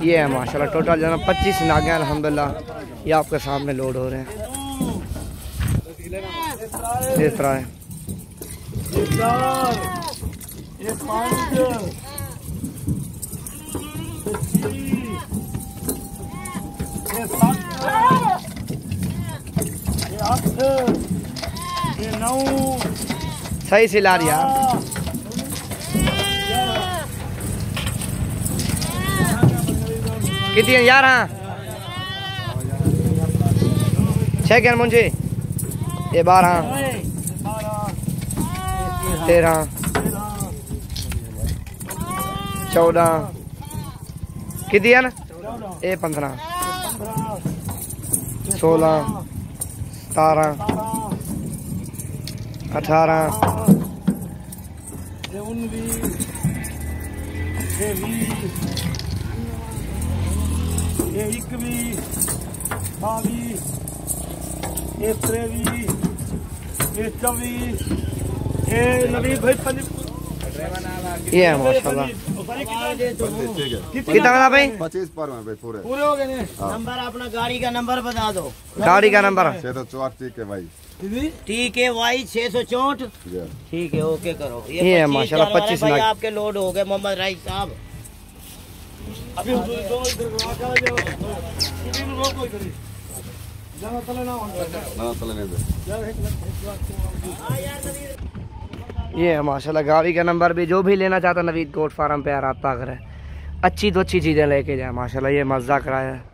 ये है माशाल्लाह टोटल जो 25 नागे अल्हम्दुलिल्लाह ये आपके सामने लोड हो रहे हैं। इस तरह है सही सिला रही यार। कितनी है यार? हाँ 6 क्या मुझे ये 12 13 14 कितनी है ना ये 15 16 17 18 ये है माशाल्लाह। कितना बना भाई? 25 पर में भाई पूरे हो गए। नंबर अपना गाड़ी का नंबर बता दो। गाड़ी का नंबर 664 ठीक है भाई। ठीक है भाई 664 ठीक है ओके करो। ये है माशाल्लाह 25 भाई लाख आपके लोड हो गए मोहम्मद राइस साहब। अभी ये है माशाल्लाह। गाड़ी का नंबर भी जो भी लेना चाहता नवीद गोट फार्म पे रब्ता करे। अच्छी तो अच्छी चीज़ें लेके जाए माशाल्लाह। ये मज़ा कराया है।